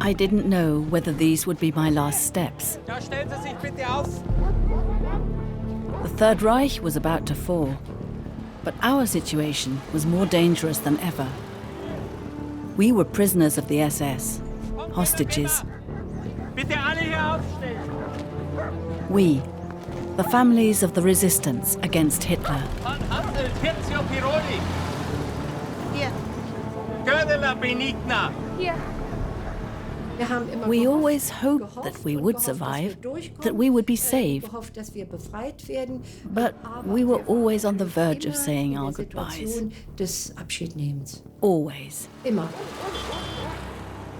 I didn't know whether these would be my last steps. Da stellen Sie sich bitte auf. The Third Reich was about to fall, but our situation was more dangerous than ever. We were prisoners of the SS, hostages. Bitte alle hier aufstehen. We, the families of the resistance against Hitler. Von Hassel, Pirzio Piroli. Hier. Gödeler Benigna. Hier. We always hoped that we would survive, that we would be saved. But we were always on the verge of saying our goodbyes. Always.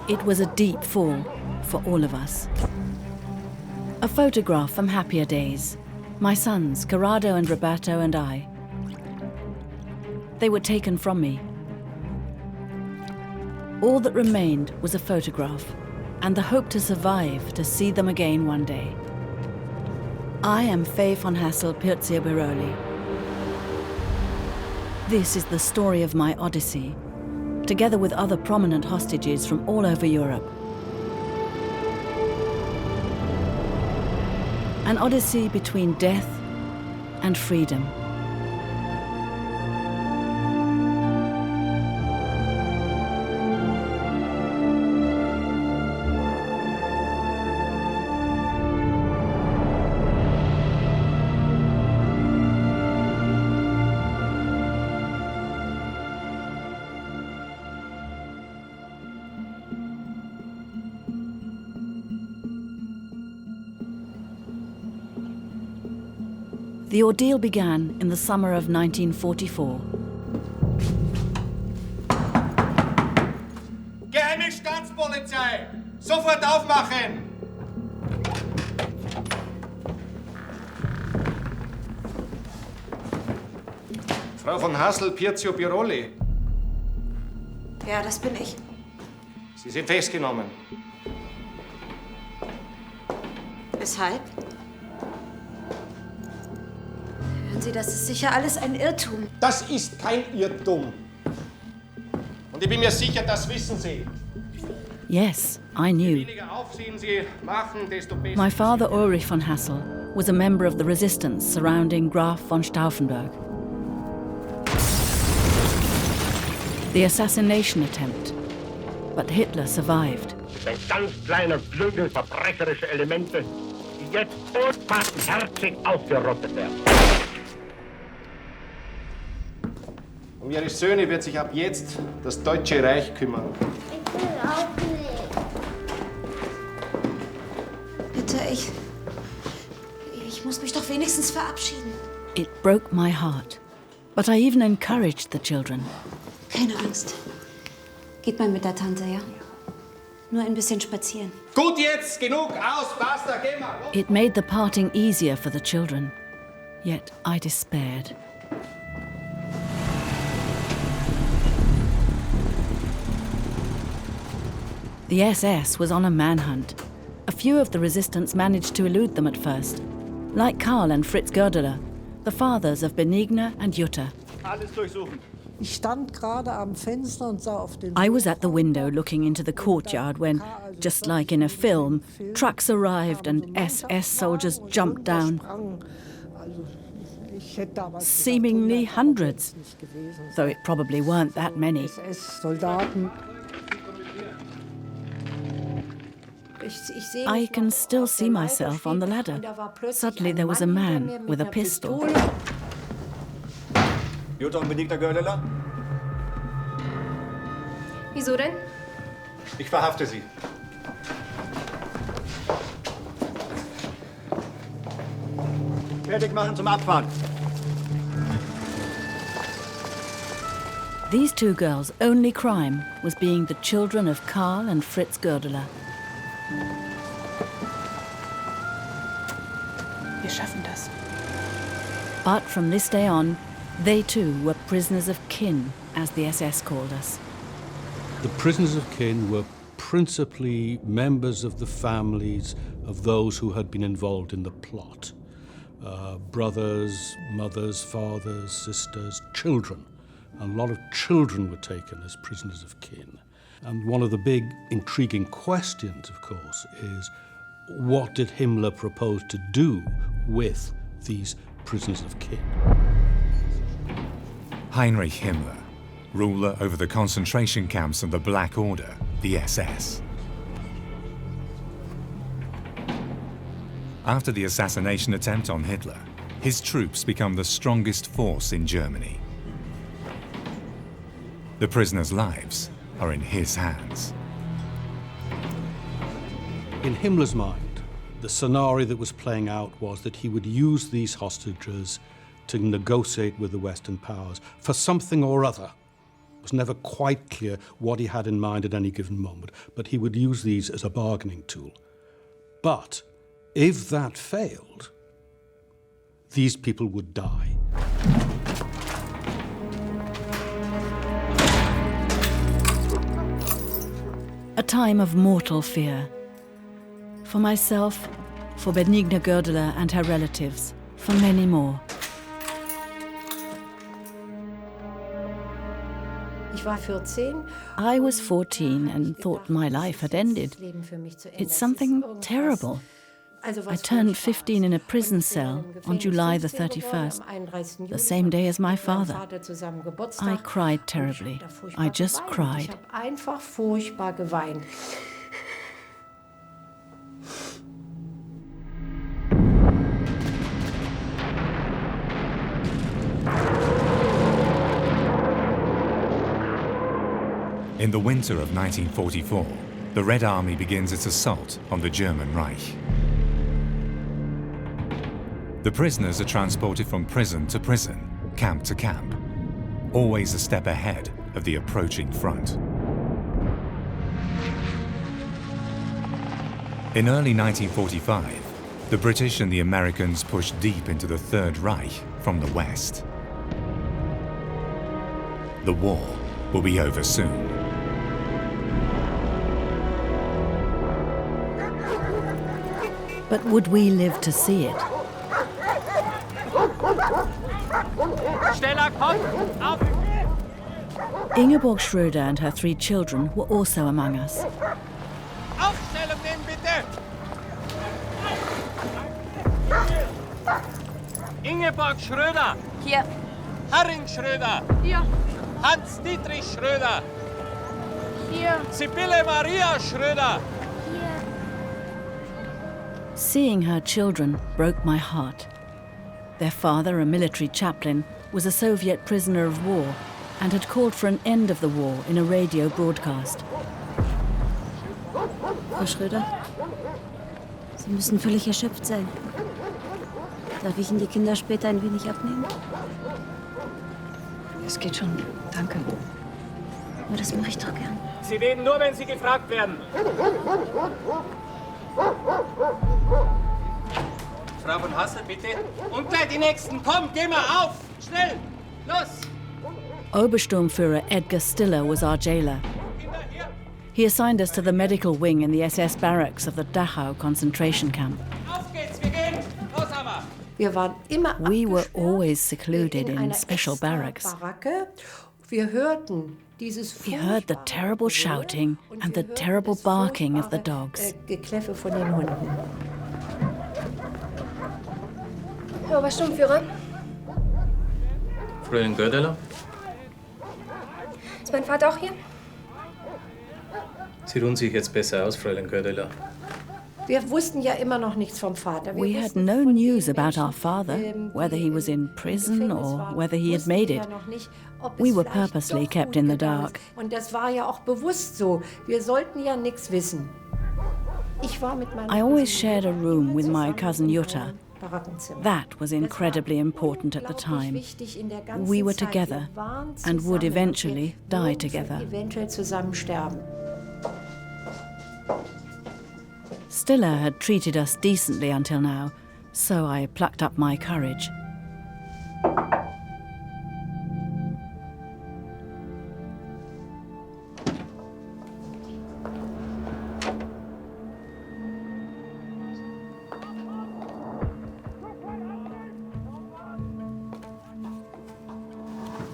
It was a deep fall for all of us. A photograph from happier days. My sons, Corrado and Roberto, and I. They were taken from me. All that remained was a photograph and the hope to survive to see them again one day. I am Faye von Hassel-Pirzio Biroli. This is the story of my odyssey, together with other prominent hostages from all over Europe. An odyssey between death and freedom. The ordeal began in the summer of 1944. Geheime Staatspolizei! Sofort aufmachen! Frau von Hassel-Pirzio Biroli. Ja, das bin ich. Sie sind festgenommen. Weshalb? Hören Sie, das ist sicher alles ein Irrtum. Das ist kein Irrtum. Und ich bin mir sicher, das wissen Sie. Yes, I knew. Je weniger Aufsehen Sie machen, desto besser. My father, Ulrich von Hassel, was a member of the resistance surrounding Graf von Stauffenberg. The assassination attempt, but Hitler survived. Ein ganz kleiner Flügel verbrecherischer Elemente, die jetzt unbarmherzig ausgerottet werden. Um Ihre Söhne wird sich ab jetzt das Deutsche Reich kümmern. Ich will auch nicht. Bitte, ich muss mich doch wenigstens verabschieden. It broke my heart, but I even encouraged the children. Keine Angst. Geht mal mit der Tante, ja? Nur ein bisschen spazieren. Gut jetzt, genug, aus, basta, geh mal. It made the parting easier for the children, yet I despaired. The SS was on a manhunt. A few of the resistance managed to elude them at first, like Karl and Fritz Goerdeler, the fathers of Benigna and Jutta. Alles durchsuchen. I was at the window looking into the courtyard when, just like in a film, trucks arrived and SS soldiers jumped down. Seemingly hundreds, though it probably weren't that many. I can still see myself on the ladder. Suddenly there was a man with a pistol. Jutta und Benigna Goerdeler? Wieso denn? Ich verhafte Sie. Fertig machen zum Abfahren. These two girls' only crime was being the children of Karl and Fritz Goerdeler. Wir schaffen das. But from this day on, they too were prisoners of kin, as the SS called us. The prisoners of kin were principally members of the families of those who had been involved in the plot. Brothers, mothers, fathers, sisters, children. A lot of children were taken as prisoners of kin. And one of the big intriguing questions, of course, is what did Himmler propose to do with these prisoners of kin? Heinrich Himmler, ruler over the concentration camps and the Black Order, the SS. After the assassination attempt on Hitler, his troops become the strongest force in Germany. The prisoners' lives are in his hands. In Himmler's mind, the scenario that was playing out was that he would use these hostages to negotiate with the Western powers for something or other. It was never quite clear what he had in mind at any given moment, but he would use these as a bargaining tool. But if that failed, these people would die. A time of mortal fear. For myself, for Benigna Gördeler and her relatives, for many more. I was 14 and thought my life had ended. It's something terrible. I turned 15 in a prison cell on July the 31st, the same day as my father. I cried terribly. I just cried. In the winter of 1944, the Red Army begins its assault on the German Reich. The prisoners are transported from prison to prison, camp to camp, always a step ahead of the approaching front. In early 1945, the British and the Americans pushed deep into the Third Reich from the west. The war will be over soon. But would we live to see it? Ingeborg Schröder and her 3 children were also among us. Aufstellung bitte! Ingeborg Schröder! Hier. Harring Schröder! Hier. Hans-Dietrich Schröder! Hier. Sibylle Maria Schröder! Hier. Seeing her children broke my heart. Their father, a military chaplain, was a Soviet prisoner of war and had called for an end of the war in a radio broadcast. Frau Schröder, Sie müssen völlig erschöpft sein. Darf ich Ihnen die Kinder später ein wenig abnehmen? Es geht schon, danke. Aber das mache ich doch gern. Sie reden nur, wenn Sie gefragt werden. Frau von Hassel, bitte. Und gleich die Nächsten. Komm, geh mal auf. Schnell. Los. Obersturmführer Edgar Stiller was our jailer. He assigned us to the medical wing in the SS barracks of the Dachau concentration camp. Auf geht's, wir gehen. Los aber. We were always secluded in special barracks. We heard the terrible shouting and the terrible barking of the dogs. Herr Obersturmführer, Fräulein Gördeler? ist mein Vater auch hier? Sie ruhen sich jetzt besser aus, Fräulein Gördeler. Wir wussten ja immer noch nichts vom Vater. We had no news about our father, whether he was in prison or whether he had made it. We were purposely kept in the dark. Und das war ja auch bewusst so. Wir sollten ja nichts wissen. I always shared a room with my cousin Jutta. That was incredibly important at the time. We were together and would eventually die together. Stiller had treated us decently until now, so I plucked up my courage.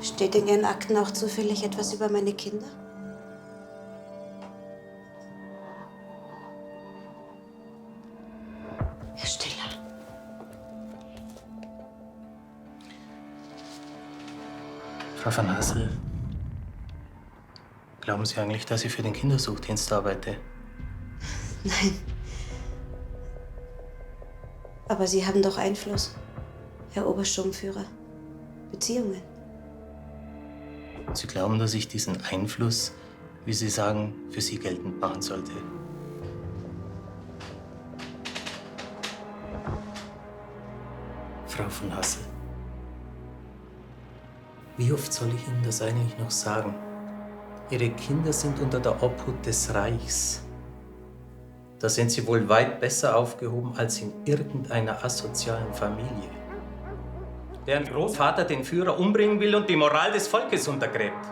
Steht in Ihren Akten auch zufällig etwas über meine Kinder? Frau van Hassel, glauben Sie eigentlich, dass ich für den Kindersuchdienst arbeite? Nein. Aber Sie haben doch Einfluss, Herr Obersturmführer. Beziehungen. Sie glauben, dass ich diesen Einfluss, wie Sie sagen, für Sie geltend machen sollte? Frau von Hassel, wie oft soll ich Ihnen das eigentlich noch sagen? Ihre Kinder sind unter der Obhut des Reichs. Da sind Sie wohl weit besser aufgehoben als in irgendeiner asozialen Familie, deren Großvater den Führer umbringen will und die Moral des Volkes untergräbt.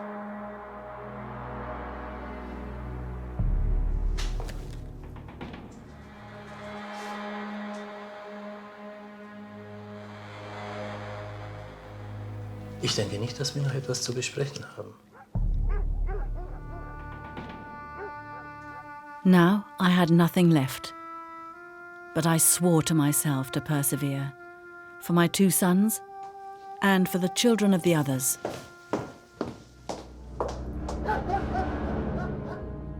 Ich denke nicht, dass wir noch etwas zu besprechen haben. Now I had nothing left, but I swore to myself to persevere, for my 2 sons and for the children of the others.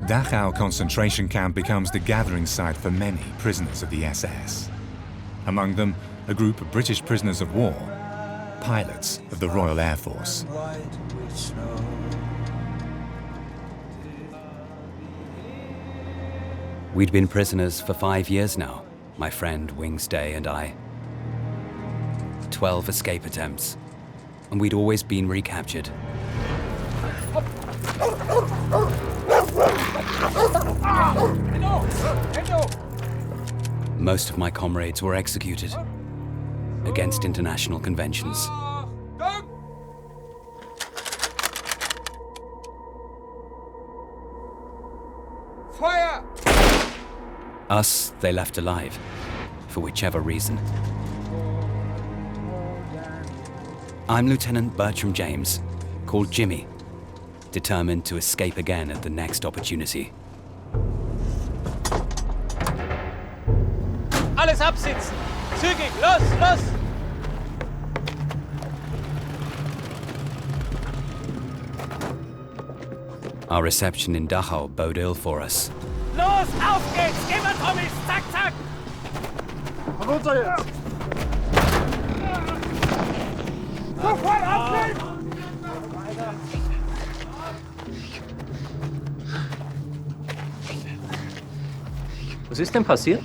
Dachau concentration camp becomes the gathering site for many prisoners of the SS. Among them, a group of British prisoners of war, pilots of the Royal Air Force. We'd been prisoners for 5 years now, my friend Wingsday and I. 12 escape attempts, and we'd always been recaptured. Most of my comrades were executed against international conventions. Feuer! Us, they left alive, for whichever reason. I'm Lieutenant Bertram James, called Jimmy, determined to escape again at the next opportunity. Alles absitzen! Zügig! Los, los! Our reception in Dachau bode ill for us. Los, auf geht's! Geh mal, Tommys! Zack, zack! Runter jetzt! Sofort aufnehmen! Was ist denn passiert?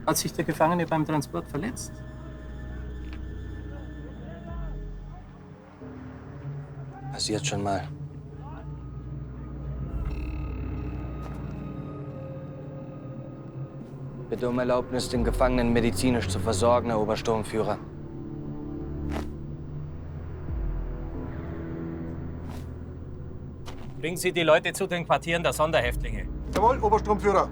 Hat sich der Gefangene beim Transport verletzt? Passiert schon mal. Bitte um Erlaubnis, den Gefangenen medizinisch zu versorgen, Herr Obersturmführer. Bringen Sie die Leute zu den Quartieren der Sonderhäftlinge. Jawohl, Obersturmführer.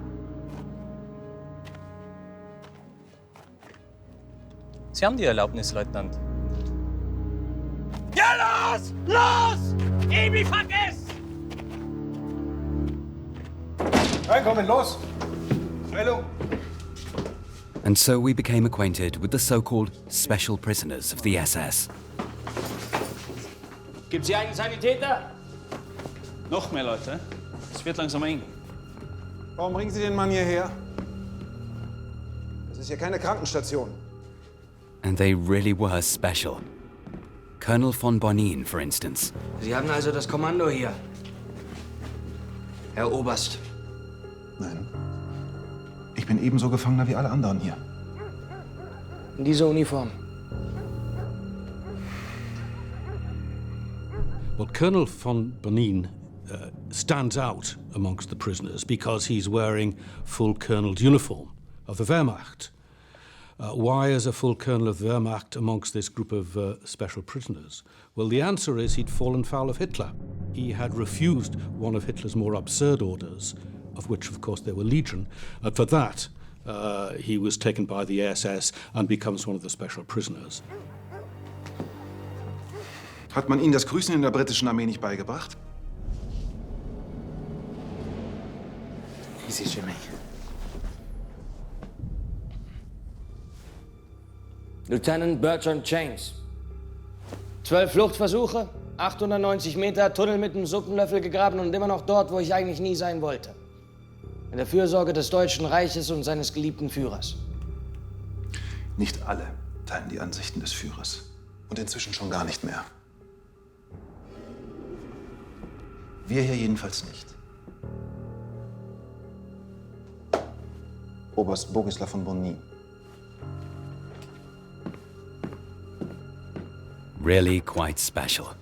Sie haben die Erlaubnis, Leutnant. Ja, los! Los! Ebi, vergiss! Reinkommen, los! Stellung! And so we became acquainted with the so-called special prisoners of the SS. Gibt's hier einen Sanitäter? Noch mehr Leute. Es wird langsam eng. Warum bringen Sie den Mann hierher? Das ist hier keine Krankenstation. And they really were special. Colonel von Bonin, for instance. Sie haben also das Kommando hier, Herr Oberst. Nein. Ich bin ebenso Gefangener wie alle anderen hier. In dieser Uniform. Well, Colonel von Bonin stands out amongst the prisoners because he's wearing full colonel's uniform of the Wehrmacht. Why is a full colonel of the Wehrmacht amongst this group of special prisoners? Well, the answer is he'd fallen foul of Hitler. He had refused one of Hitler's more absurd orders, of which, of course, there were legion. And for that, he was taken by the SS and becomes one of the special prisoners. Hat man Ihnen das Grüßen in der britischen Armee nicht beigebracht? Easy, Jimmy. Lieutenant Bertrand James. 12 Fluchtversuche, 890 Meter, Tunnel mit einem Suppenlöffel gegraben und immer noch dort, wo ich eigentlich nie sein wollte. In der Fürsorge des Deutschen Reiches und seines geliebten Führers. Nicht alle teilen die Ansichten des Führers. Und inzwischen schon gar nicht mehr. Wir hier jedenfalls nicht. Oberst Bogislaw von Bonny. Really quite special.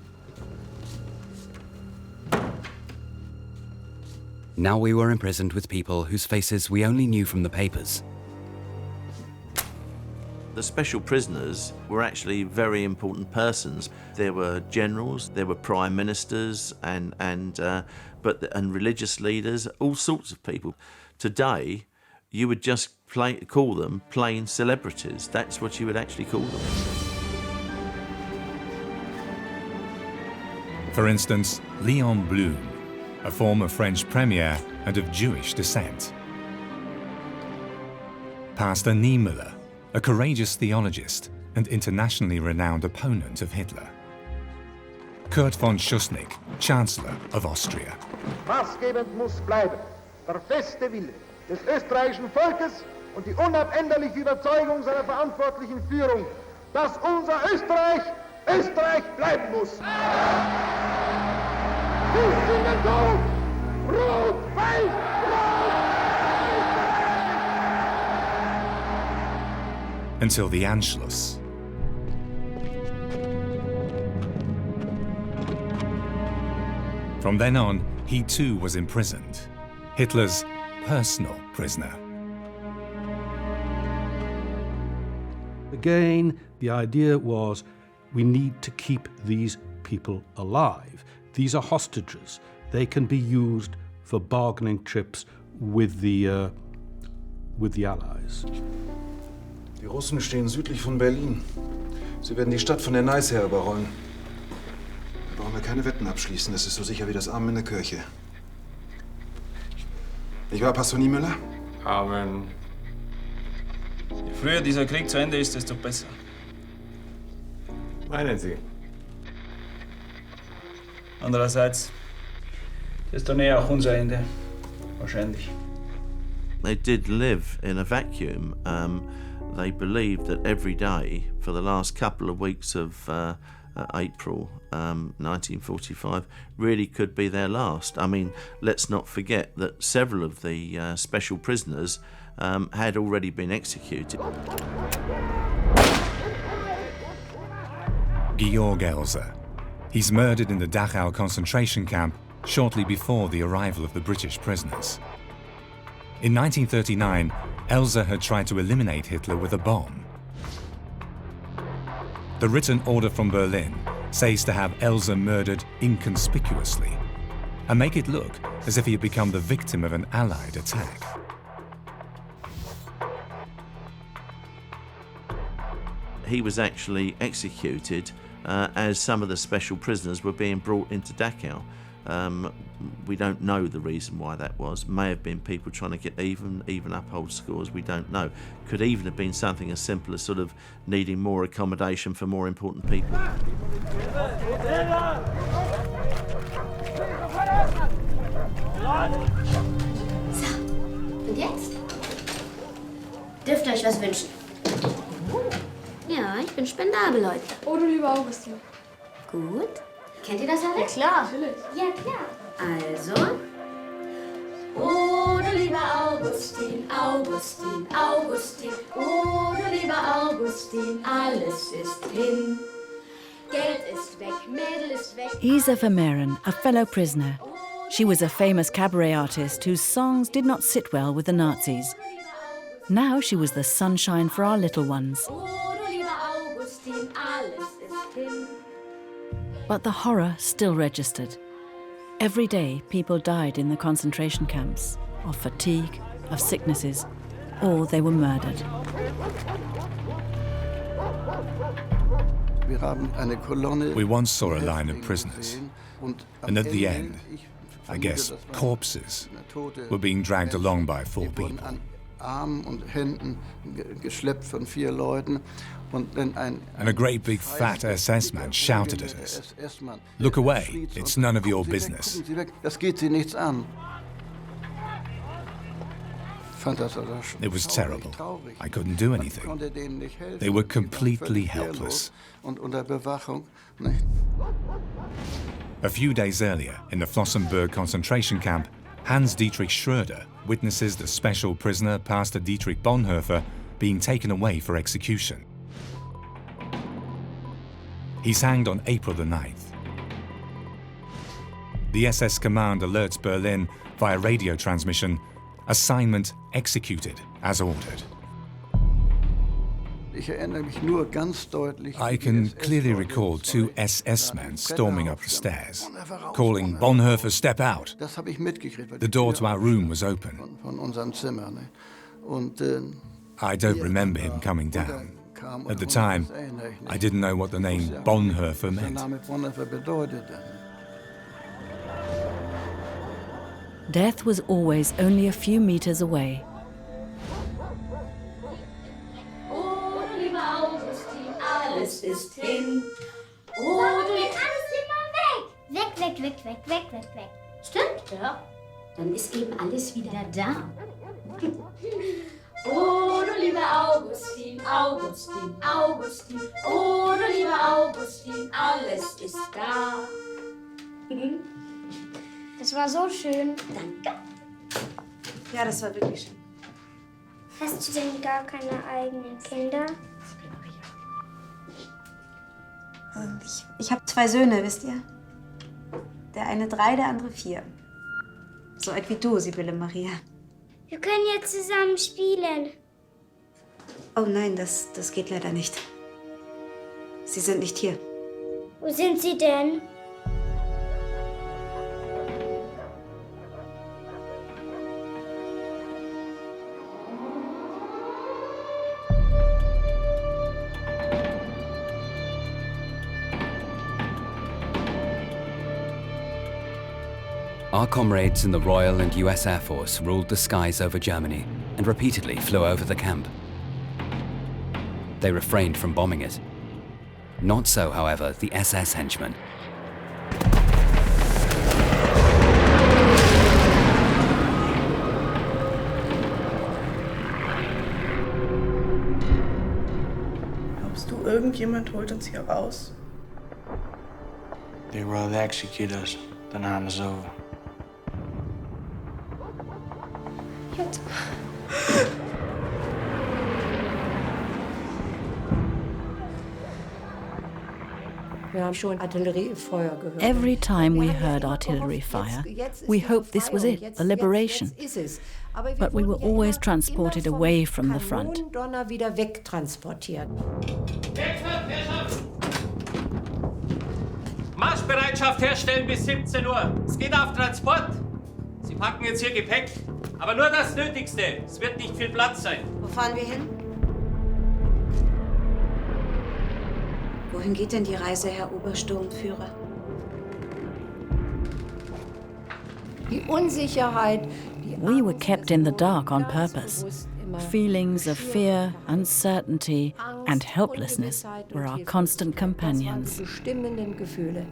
Now we were imprisoned with people whose faces we only knew from the papers. The special prisoners were actually very important persons. There were generals, there were prime ministers, and religious leaders, all sorts of people. Today, you would just call them plain celebrities. That's what you would actually call them. For instance, Léon Blum, a former French premier and of Jewish descent. Pastor Niemöller, a courageous theologist and internationally renowned opponent of Hitler. Kurt von Schuschnigg, Chancellor of Austria. Maßgebend muss bleiben der feste Wille des österreichischen Volkes und die unabänderliche Überzeugung seiner verantwortlichen Führung, dass unser Österreich Österreich bleiben muss. Wir singen so, rot, weiß, Until the Anschluss. From then on, he too was imprisoned, Hitler's personal prisoner. Again, the idea was we need to keep these people alive. These are hostages. They can be used for bargaining trips with the Allies. Die Russen stehen südlich von Berlin. Sie werden die Stadt von der Neiße her überrollen. Da brauchen wir keine Wetten abschließen. Das ist so sicher wie das Amen in der Kirche. Nicht wahr, Pastor Niemöller? Amen. Je früher dieser Krieg zu Ende ist, desto besser. Meinen Sie? Andererseits, desto näher auch unser Ende. Wahrscheinlich. They did live in a vacuum. They believed that every day for the last couple of weeks of April 1945 really could be their last. I mean, let's not forget that several of the special prisoners had already been executed. Georg Elser. He's murdered in the Dachau concentration camp shortly before the arrival of the British prisoners. In 1939, Elser had tried to eliminate Hitler with a bomb. The written order from Berlin says to have Elser murdered inconspicuously and make it look as if he had become the victim of an Allied attack. He was actually executed as some of the special prisoners were being brought into Dachau. We don't know the reason why that was. May have been people trying to get even uphold scores, we don't know. Could even have been something as simple as sort of needing more accommodation for more important people. So, und jetzt? Dürft ihr euch was wünschen? Ja, ich bin spendabel heute. Oh, du lieber Augustin. Gut. Kennt ihr das alle? Ja, klar. Natürlich. Ja, klar. Also. Oh, du lieber Augustin, Augustin, Augustin. Oh, du lieber Augustin, alles ist hin. Geld ist weg, Mädel ist weg. Isa Vermeeren, a fellow prisoner. She was a famous cabaret artist whose songs did not sit well with the Nazis. Now she was the sunshine for our little ones. But the horror still registered. Every day, people died in the concentration camps, of fatigue, of sicknesses, or they were murdered. We once saw a line of prisoners, and at the end, I guess corpses, were being dragged along by 4 people. Armen und Händen geschleppt von 4 Leuten. And a great big fat SS man shouted at us, "Look away, it's none of your business." Das geht Sie nichts an. It was terrible. I couldn't do anything. They were completely helpless. A few days earlier, in the Flossenbürg concentration camp, Hans-Dietrich Schröder witnesses the special prisoner Pastor Dietrich Bonhoeffer being taken away for execution. He's hanged on April the 9th. The SS command alerts Berlin via radio transmission, assignment executed as ordered. I can clearly recall 2 SS men storming up the stairs, calling, "Bonhoeffer, step out!" The door to our room was open. I don't remember him coming down. At the time, I didn't know what the name Bonhoeffer meant. Death was always only a few meters away. Oh, du lieber Augustin, alles ist hin. Oh, du jetzt alles immer weg. Weg, weg, weg, weg, weg, weg, weg. Stimmt, ja. Dann ist eben alles wieder da. Oh, du lieber Augustin, Augustin, Augustin. Oh, du lieber Augustin, alles ist da. Das war so schön. Danke. Ja, das war wirklich schön. Hast du denn gar keine eigenen Kinder? Ich habe 2 Söhne, wisst ihr? Der eine 3, der andere 4. So alt wie du, Sibylle Maria. Wir können jetzt zusammen spielen. Oh nein, das geht leider nicht. Sie sind nicht hier. Wo sind sie denn? Our comrades in the Royal and US Air Force ruled the skies over Germany and repeatedly flew over the camp. They refrained from bombing it. Not so, however, the SS henchmen. Glaubst du, irgendjemand holt uns hier raus? They will execute us, then hand us over. Wir haben schon Artilleriefeuer gehört. Every time we heard artillery fire, we hoped this was it, the liberation. But we were always transported away from the front. Kanonendonner wieder wegtransportiert. Marschbereitschaft herstellen bis 17 Uhr. Es geht auf Transport. Sie packen jetzt hier Gepäck. Aber nur das Nötigste. Es wird nicht viel Platz sein. Wo fahren wir hin? Wohin geht denn die Reise, Herr Obersturmführer? Die Unsicherheit. We were kept in the dark on purpose. Feelings of fear, uncertainty, and helplessness were our constant companions. Bestimmenden Gefühle.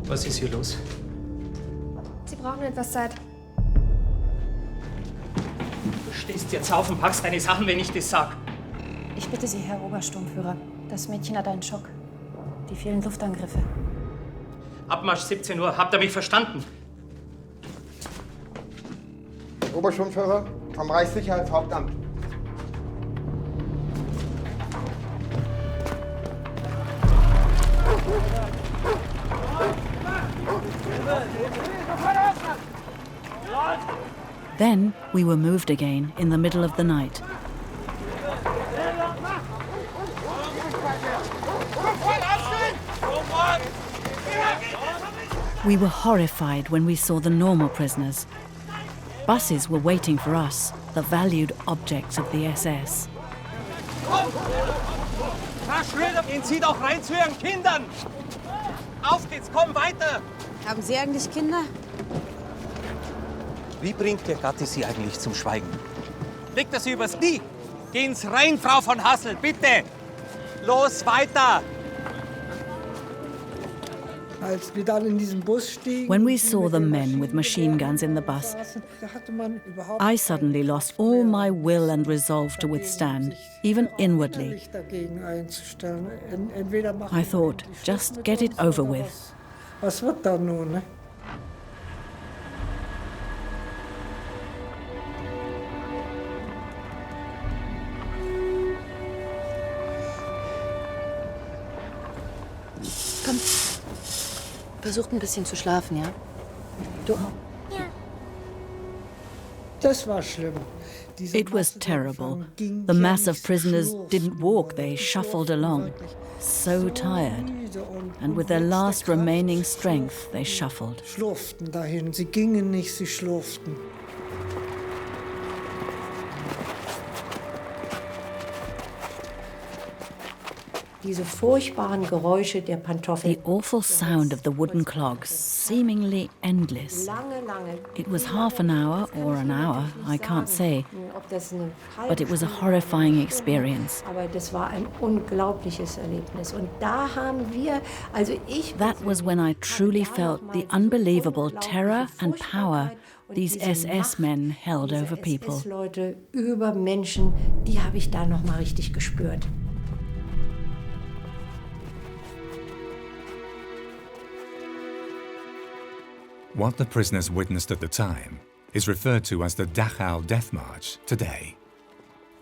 Was ist hier los? Sie brauchen etwas Zeit. Du stehst jetzt auf und packst deine Sachen, wenn ich das sag. Ich bitte Sie, Herr Obersturmführer. Das Mädchen hat einen Schock. Die vielen Luftangriffe. Abmarsch 17 Uhr. Habt ihr mich verstanden? Obersturmführer vom Reichssicherheitshauptamt. Then we were moved again in the middle of the night. We were horrified when we saw the normal prisoners. Buses were waiting for us, the valued objects of the SS. Herr Schröder, gehen Sie doch rein zu Ihren Kindern! Auf geht's, komm weiter! Haben Sie eigentlich Kinder? Wie bringt der Gatte Sie eigentlich zum Schweigen? Legt er Sie übers Knie? Gehen's rein, Frau von Hassel, bitte! Los, weiter! Als wir dann in diesen Bus stiegen, When we saw the men with machine guns in the bus, hatte man überhaupt I suddenly lost all my will and resolve to withstand, even inwardly. nicht dagegen einzustellen. Entweder machen I thought, just get it over with. was wird da nun, ne? Komm. Versucht ein bisschen zu schlafen, ja? Du auch. Ja. Das war schlimm. It was terrible. The mass of prisoners didn't walk, they shuffled along. So tired. And with their last remaining strength, they shuffled. Schlurften dahin. Sie gingen nicht, sie schlurften. Diese furchtbaren Geräusche der Pantoffeln. The awful sound of the wooden clogs, seemingly endless. It was half an hour or an hour, I can't say. But it was a horrifying experience. Aber das war ein unglaubliches Erlebnis. Und da haben wir, also ich... That was when I truly felt the unbelievable terror and power these SS men held over people. SS-Leute über Menschen, die habe ich da noch mal richtig gespürt. What the prisoners witnessed at the time is referred to as the Dachau Death March today.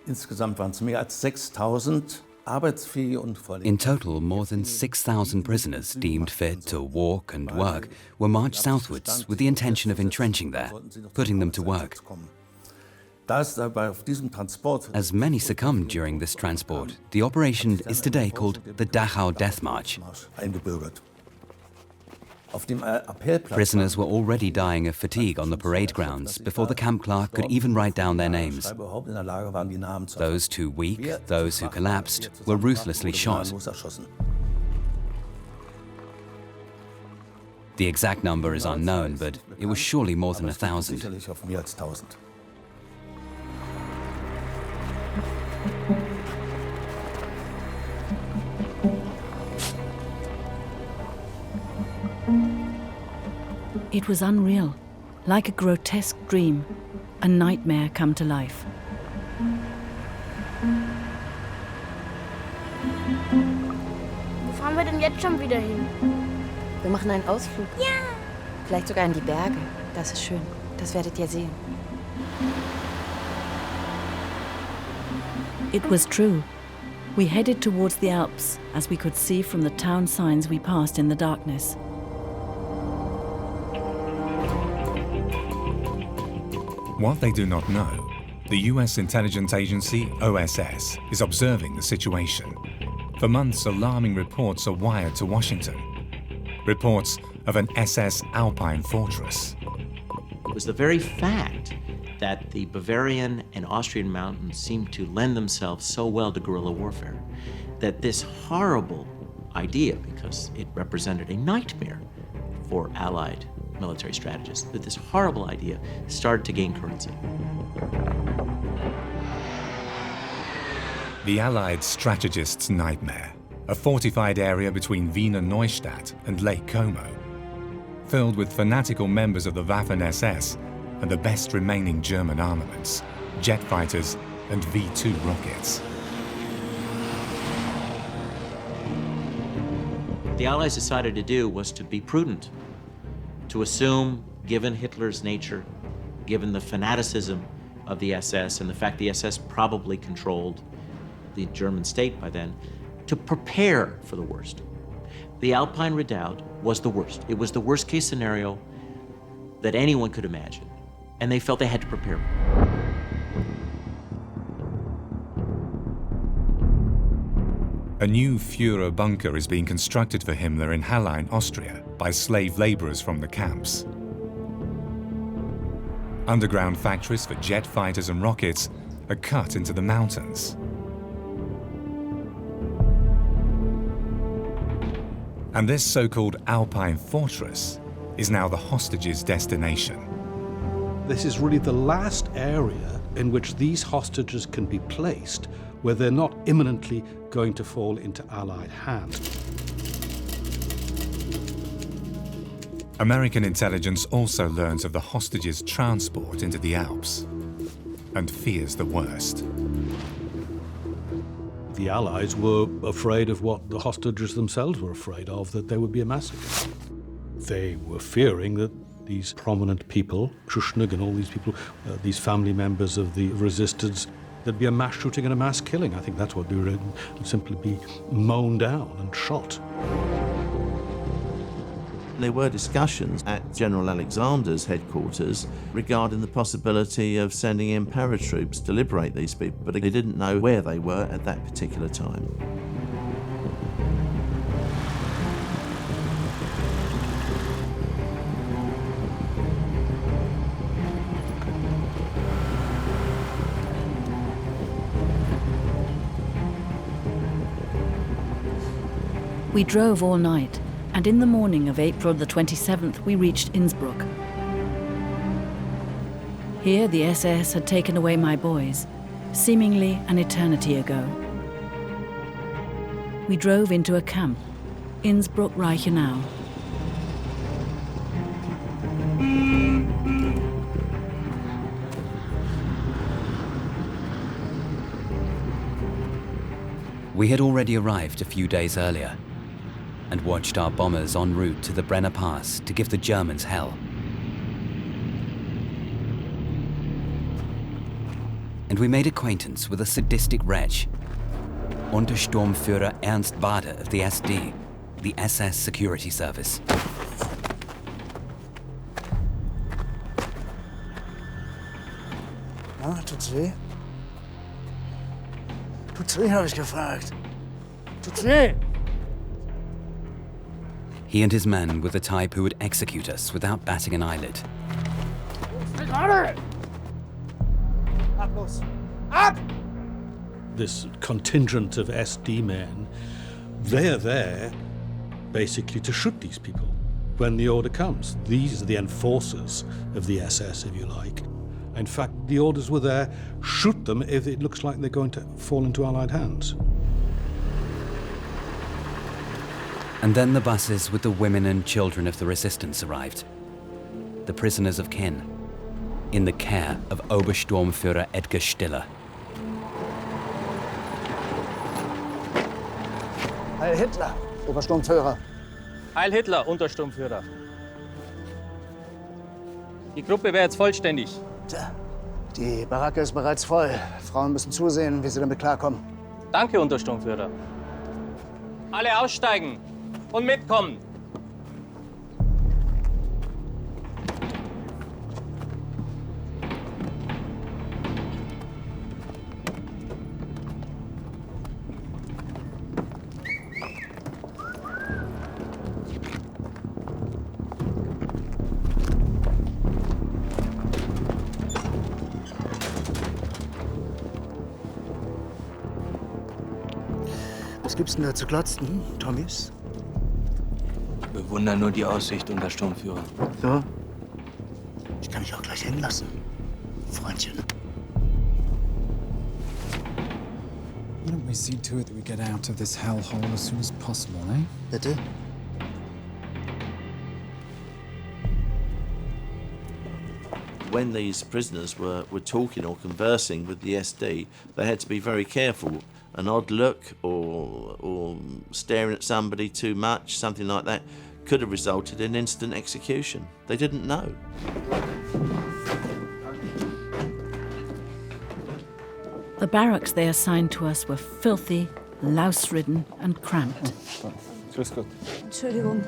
Insgesamt waren es mehr als 6.000 arbeitsfähige und In total, more than 6,000 prisoners deemed fit to walk and work were marched southwards with the intention of entrenching there, putting them to work. As many succumbed during this transport, the operation is today called the Dachau Death March. Prisoners were already dying of fatigue on the parade grounds before the camp clerk could even write down their names. Those too weak, those who collapsed, were ruthlessly shot. The exact number is unknown, but it was surely more than 1,000. It was unreal, like a grotesque dream, a nightmare come to life. Wo fahren wir denn jetzt schon wieder hin? Wir machen einen Ausflug. Ja. Vielleicht sogar in die Berge. Das ist schön. Das werdet ihr sehen. It was true. We headed towards the Alps, as we could see from the town signs we passed in the darkness. What they do not know, the US intelligence agency, OSS, is observing the situation. For months, alarming reports are wired to Washington. Reports of an SS Alpine fortress. It was the very fact that the Bavarian and Austrian mountains seemed to lend themselves so well to guerrilla warfare that this horrible idea, because it represented a nightmare for Allied military strategists, that this horrible idea started to gain currency. The Allied strategist's nightmare, a fortified area between Wiener Neustadt and Lake Como, filled with fanatical members of the Waffen-SS and the best remaining German armaments, jet fighters and V-2 rockets. What the Allies decided to do was to be prudent, to assume, given Hitler's nature, given the fanaticism of the SS and the fact the SS probably controlled the German state by then, to prepare for the worst. The Alpine Redoubt was the worst. It was the worst case scenario that anyone could imagine, and they felt they had to prepare. A new Führer bunker is being constructed for Himmler in Hallein, Austria, by slave laborers from the camps. Underground factories for jet fighters and rockets are cut into the mountains. And this so-called Alpine fortress is now the hostages' destination. This is really the last area in which these hostages can be placed where they're not imminently going to fall into Allied hands. American intelligence also learns of the hostages' transport into the Alps and fears the worst. The Allies were afraid of what the hostages themselves were afraid of, that there would be a massacre. They were fearing that these prominent people, Khrushchev and all these people, these family members of the resistance, there'd be a mass shooting and a mass killing. I think that's what they were, would simply be mown down and shot. There were discussions at General Alexander's headquarters regarding the possibility of sending in paratroops to liberate these people, but they didn't know where they were at that particular time. We drove all night, and in the morning of April the 27th, we reached Innsbruck. Here, the SS had taken away my boys, seemingly an eternity ago. We drove into a camp, Innsbruck-Reichenau. We had already arrived a few days earlier and watched our bombers en route to the Brenner Pass to give the Germans hell. And we made acquaintance with a sadistic wretch, Untersturmführer Ernst Bade of the SD, the SS Security Service. Na, tut's weh? Tut's weh, habe ich gefragt. Tut's weh? He and his men were the type who would execute us without batting an eyelid. This contingent of SD men, they're there basically to shoot these people when the order comes. These are the enforcers of the SS, if you like. In fact, the orders were there, shoot them if it looks like they're going to fall into Allied hands. And then the buses with the women and children of the resistance arrived. The prisoners of Kin, in the care of Obersturmführer Edgar Stiller. Heil Hitler, Obersturmführer. Heil Hitler, Untersturmführer. Die Gruppe wäre jetzt vollständig. Tja, die Baracke ist bereits voll. Frauen müssen zusehen, wie sie damit klarkommen. Danke, Untersturmführer. Alle aussteigen und mitkommen. Was gibt's denn da zu glotzen, Tommys? Ich bewundere nur die Aussicht, Untersturmführer. So? Ich kann mich auch gleich hängen lassen, Freundchen. Why don't we see to it that we get out of this hellhole as soon as possible, eh? Bitte? When these prisoners were talking or conversing with the SD, they had to be very careful. An odd look or staring at somebody too much, something like that, could have resulted in instant execution. They didn't know. The barracks they assigned to us were filthy, louse-ridden and cramped. Grüß Gott. Entschuldigung.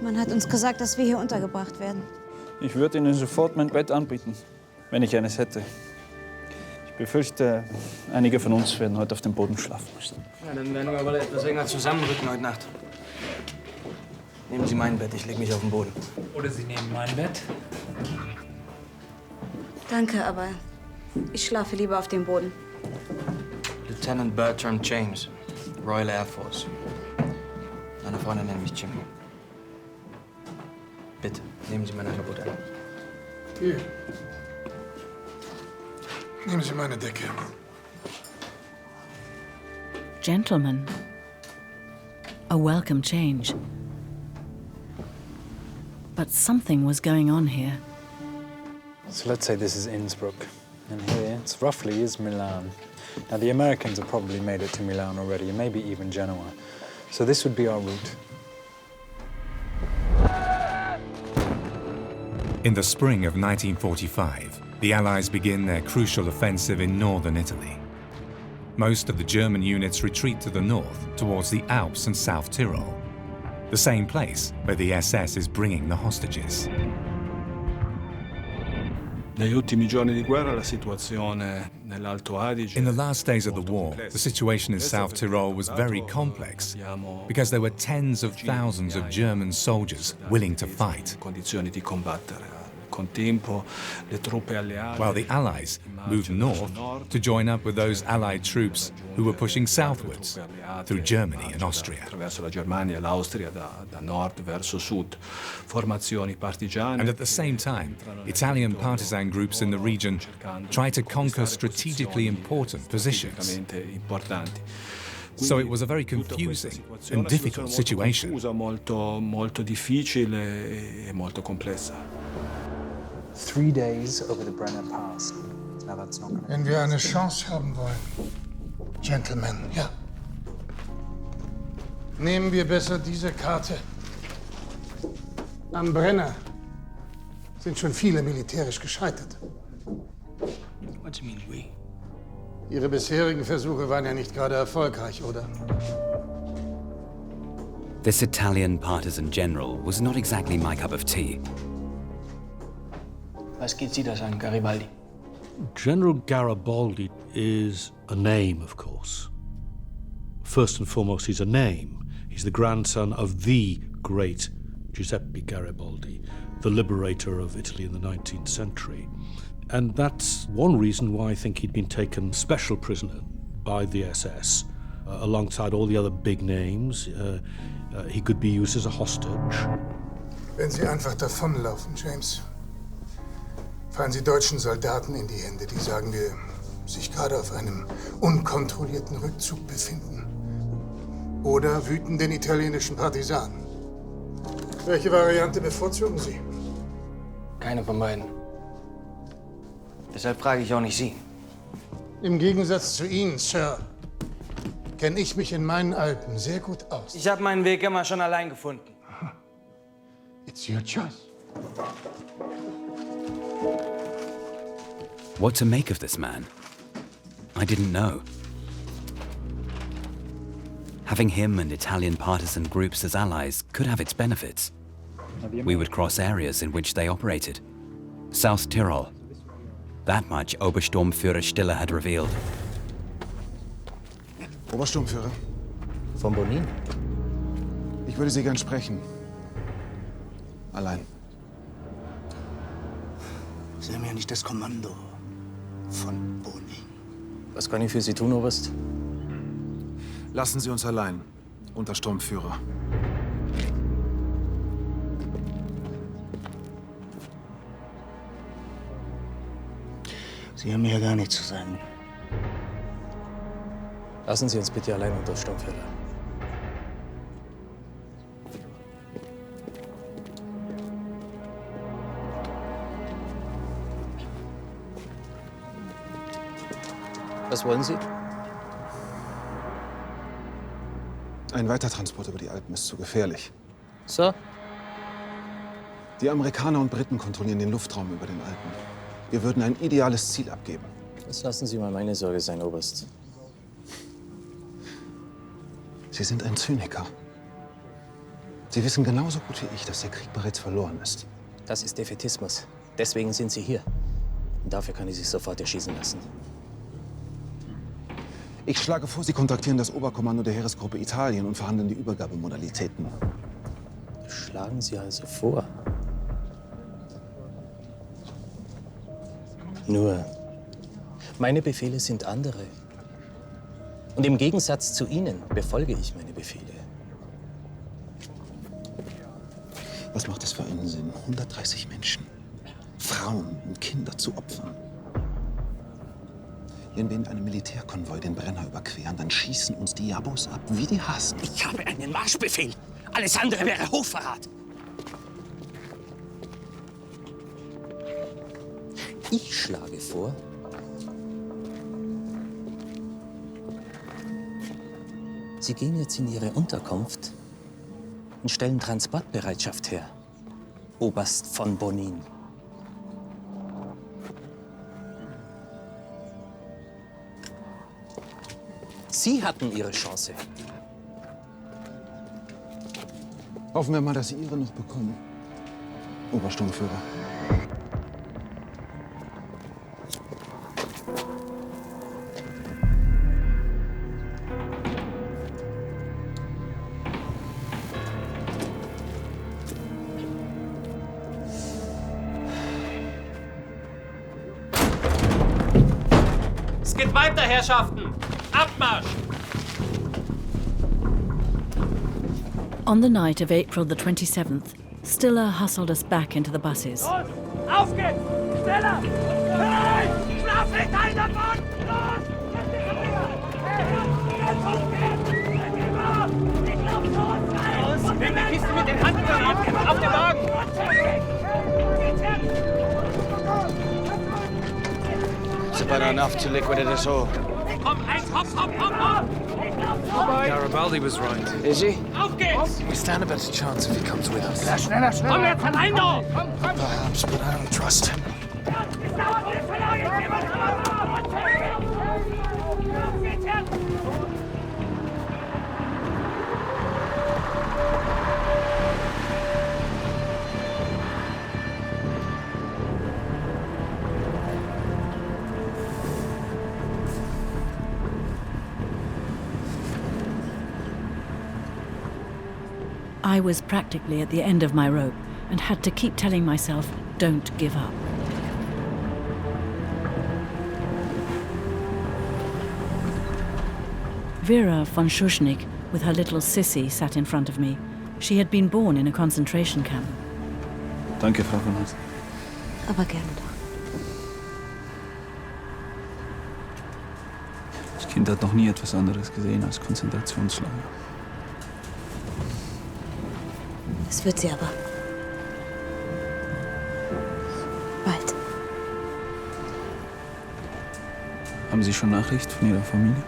Man hat uns gesagt, dass wir hier untergebracht werden. Ich würde Ihnen sofort mein Bett anbieten, wenn ich eines hätte. Ich befürchte, einige von uns werden heute auf dem Boden schlafen müssen. Ja, dann werden wir wohl etwas enger zusammenrücken heute Nacht. Nehmen Sie mein Bett, ich lege mich auf den Boden. Oder Sie nehmen mein Bett. Danke, aber ich schlafe lieber auf dem Boden. Lieutenant Bertram James, Royal Air Force. Meine Freunde nennen mich Jimmy. Bitte, nehmen Sie mein Angebot an. Hier. Nehmen Sie meine Decke. Gentlemen, a welcome change. But something was going on here. So let's say this is Innsbruck, and here it's roughly is Milan. Now the Americans have probably made it to Milan already, and maybe even Genoa. So this would be our route. In the spring of 1945, the Allies begin their crucial offensive in northern Italy. Most of the German units retreat to the north towards the Alps and South Tyrol, the same place where the SS is bringing the hostages. Negli ultimi giorni di guerra la situazione nell'Alto Adige. In the last days of the war, the situation in South Tyrol was very complex because there were tens of thousands of German soldiers willing to fight, Condizioni di combattere. Con tempo, le truppe alleate. while the Allies moved north to join up with those Allied troops who were pushing southwards through Germany and Austria. Attraverso la Germania e l'Austria da nord verso sud. Formazioni partigiane. And at the same time, Italian partisan groups in the region tried to conquer strategically important positions. So it was a very confusing and difficult situation. Molto difficile e molto complessa. 3 days over the Brenner Pass. Now that's not going to... Wenn wir eine Chance haben wollen, Gentlemen, ja, nehmen wir besser diese Karte. Am Brenner sind schon viele militärisch gescheitert. What do you mean, we? Ihre bisherigen Versuche waren ja nicht gerade erfolgreich, oder? This Italian partisan general was not exactly my cup of tea. Was geht Sie das an, Garibaldi? General Garibaldi is a name, of course. First and foremost, he's a name. He's the grandson of the great Giuseppe Garibaldi, the liberator of Italy in the 19th century. And that's one reason why I think he'd been taken special prisoner by the SS, alongside all the other big names. He could be used as a hostage. Wenn Sie einfach davonlaufen, James, fallen Sie deutschen Soldaten in die Hände, die, sagen wir, sich gerade auf einem unkontrollierten Rückzug befinden. Oder wütenden italienischen Partisanen. Welche Variante bevorzugen Sie? Keine von beiden. Deshalb frage ich auch nicht Sie. Im Gegensatz zu Ihnen, Sir, kenne ich mich in meinen Alpen sehr gut aus. Ich habe meinen Weg immer schon allein gefunden. It's your choice. What to make of this man? I didn't know. Having him and Italian partisan groups as allies could have its benefits. We would cross areas in which they operated. South Tyrol. That much Obersturmführer Stiller had revealed. Obersturmführer? Von Bonin? Ich würde Sie gern sprechen. Allein. Sie haben ja nicht das Kommando von Bonin. Was kann ich für Sie tun, Oberst? Lassen Sie uns allein, Untersturmführer. Sie haben mir ja gar nichts zu sagen. Lassen Sie uns bitte allein, Untersturmführer. Was wollen Sie? Ein Weitertransport über die Alpen ist zu gefährlich. So? Die Amerikaner und Briten kontrollieren den Luftraum über den Alpen. Wir würden ein ideales Ziel abgeben. Das lassen Sie mal meine Sorge sein, Oberst. Sie sind ein Zyniker. Sie wissen genauso gut wie ich, dass der Krieg bereits verloren ist. Das ist Defätismus. Deswegen sind Sie hier. Und dafür kann ich Sie sofort erschießen lassen. Ich schlage vor, Sie kontaktieren das Oberkommando der Heeresgruppe Italien und verhandeln die Übergabemodalitäten. Schlagen Sie also vor? Nur, meine Befehle sind andere. Und im Gegensatz zu Ihnen befolge ich meine Befehle. Was macht es für einen Sinn, 130 Menschen, Frauen und Kinder zu opfern? Wenn wir in einem Militärkonvoi den Brenner überqueren, dann schießen uns die Jabos ab, wie die Hasen. Ich habe einen Marschbefehl. Alles andere wäre Hochverrat. Ich schlage vor, Sie gehen jetzt in Ihre Unterkunft und stellen Transportbereitschaft her, Oberst von Bonin. Sie hatten Ihre Chance. Hoffen wir mal, dass Sie Ihre noch bekommen, Obersturmführer. Es geht weiter, Herrschaften! Abmarsch! On the night of April the 27th, Stiller hustled us back into the buses. Los! Auf geht's! Schneller! Hey! Schlaf nicht ein davon! Los! Los! Nimm die Kiste mit den Handgranaten! Auf den Wagen! It's about enough to liquidate us all. Komm, eins, hopp, hopp, hopp, hopp! Garibaldi was right. Is he? Auf geht's! We stand a better chance if he comes with us. Schneller, schneller! Komm jetzt allein noch! Perhaps, but I don't trust him. I was practically at the end of my rope and had to keep telling myself, don't give up. Vera von Schuschnigg, with her little Sissy, sat in front of me. She had been born in a concentration camp. Danke, Frau von Haas. Aber gerne doch. Das Kind hat noch nie etwas anderes gesehen als Konzentrationslager. Das wird sie aber. Bald. Haben Sie schon Nachricht von Ihrer Familie?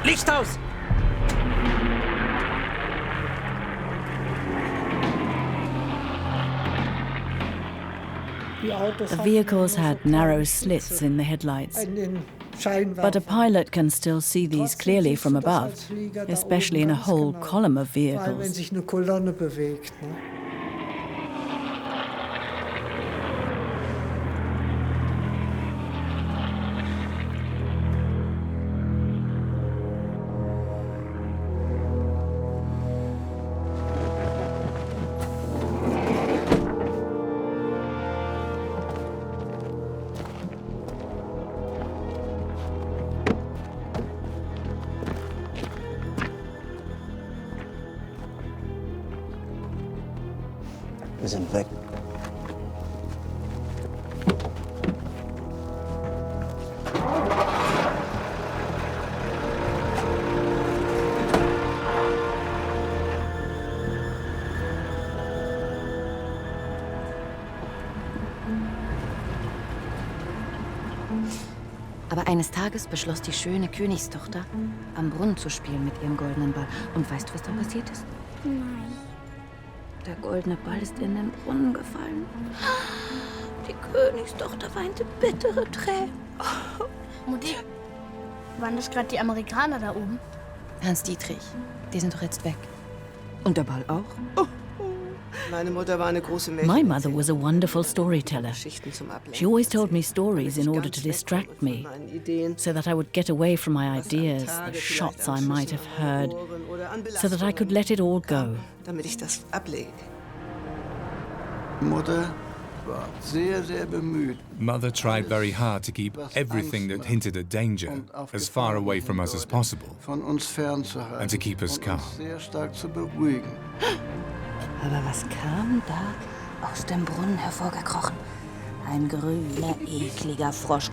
Licht aus! The vehicles had narrow slits in the headlights, but a pilot can still see these clearly from above, especially in a whole column of vehicles. Wir sind weg. Aber eines Tages beschloss die schöne Königstochter, am Brunnen zu spielen mit ihrem goldenen Ball. Und weißt du, was dann passiert ist? Nein. Der goldene Ball ist in den Brunnen gefallen. Die Königstochter weinte bittere Tränen. Mutti, waren das gerade die Amerikaner da oben? Hans Dietrich, die sind doch jetzt weg. Und der Ball auch? My mother was a wonderful storyteller. She always told me stories in order to distract me, so that I would get away from my ideas, the shots I might have heard, so that I could let it all go. Mother tried very hard to keep everything that hinted at danger as far away from us as possible and to keep us calm. Aber was kam da aus dem Brunnen hervorgekrochen? Ein grüner, ekliger Frosch.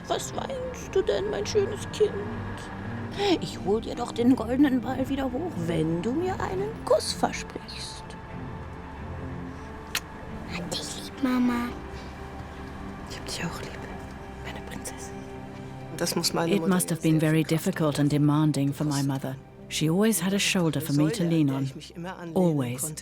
Was weinst du denn, mein schönes Kind? Ich hol dir doch den goldenen Ball wieder hoch, wenn du mir einen Kuss versprichst. Hab dich lieb, Mama. Ich hab dich auch lieb, meine Prinzessin. It must have been very difficult and demanding for my mother. She always had a shoulder for me to lean on. Always.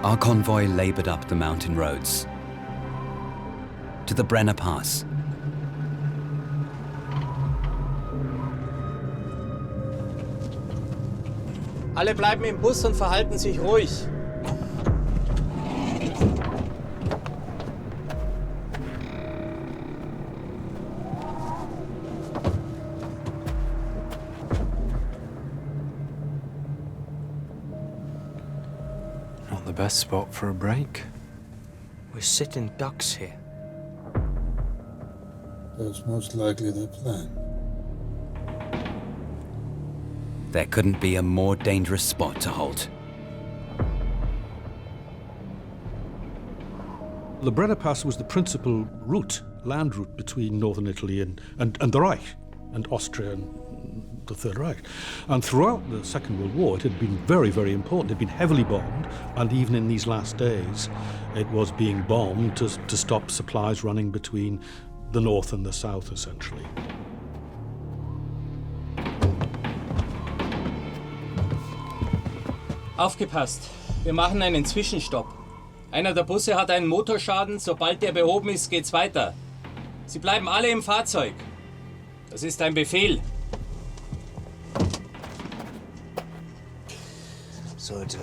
Our convoy labored up the mountain roads to the Brenner Pass. Alle bleiben im Bus und verhalten sich ruhig. Best spot for a break. We're sitting ducks here. That's most likely the plan. There couldn't be a more dangerous spot to halt. The Brenner Pass was the principal route, land route between northern Italy and the Reich, and Austria and the Third Reich. And throughout the Second World War, it had been very, very important. It had been heavily bombed, and even in these last days, it was being bombed to stop supplies running between the north and the south, essentially. Aufgepasst, wir machen einen Zwischenstopp. Einer der Busse hat einen Motorschaden, sobald der behoben ist, geht's weiter. Sie bleiben alle im Fahrzeug. Das ist ein Befehl. Sollte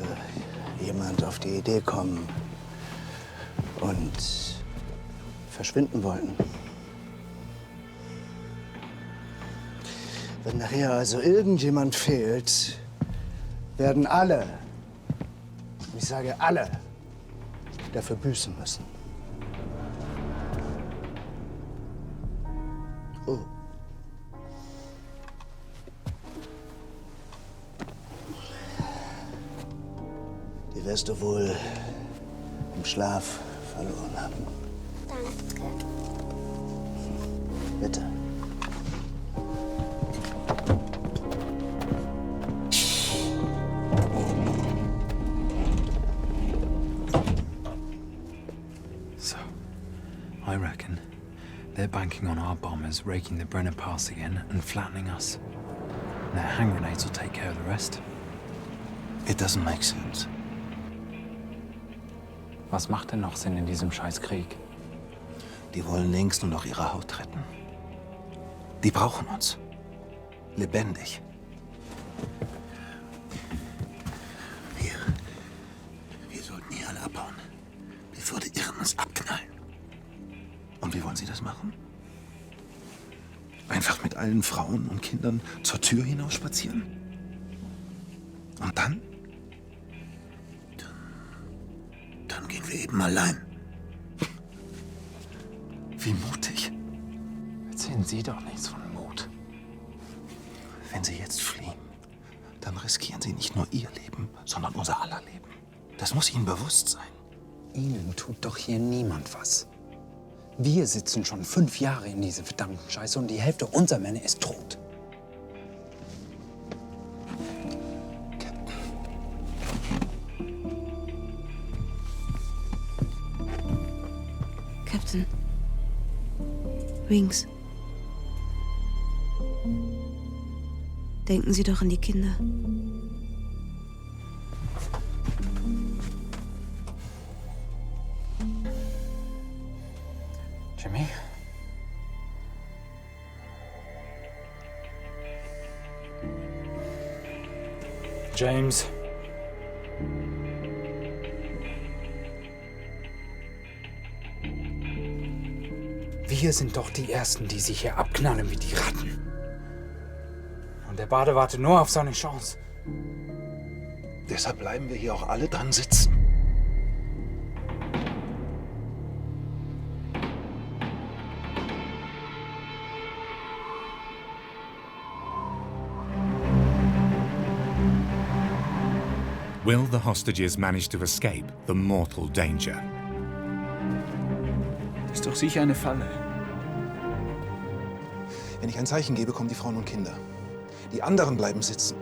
jemand auf die Idee kommen und verschwinden wollen. Wenn nachher also irgendjemand fehlt, werden alle, ich sage alle, dafür büßen müssen. Oh. Die wirst du wohl im Schlaf verloren haben. Danke. Bitte. So, I reckon they're banking on our bombers raking the Brenner Pass again and flattening us. And their hand grenades will take care of the rest. It doesn't make sense. Was macht denn noch Sinn in diesem Scheißkrieg? Die wollen längst nur noch ihre Haut retten. Die brauchen uns. Lebendig. Wir sollten hier alle abhauen, bevor die Irren uns abknallen. Und wie wollen sie das machen? Einfach mit allen Frauen und Kindern zur Tür hinaus spazieren? Und dann? Dann gehen wir eben allein. Wie mutig. Erzählen Sie doch nichts von Mut. Wenn Sie jetzt fliehen, dann riskieren Sie nicht nur Ihr Leben, sondern unser aller Leben. Das muss Ihnen bewusst sein. Ihnen tut doch hier niemand was. Wir sitzen schon 5 Jahre in dieser verdammten Scheiße und die Hälfte unserer Männer ist tot. Wings. Denken Sie doch an die Kinder. Jimmy? James? Wir sind doch die Ersten, die sich hier abknallen wie die Ratten. Und der Bade wartet nur auf seine Chance. Deshalb bleiben wir hier auch alle dran sitzen. Will the hostages manage to escape the mortal danger? Das ist doch sicher eine Falle. Wenn ich ein Zeichen gebe, kommen die Frauen und Kinder. Die anderen bleiben sitzen.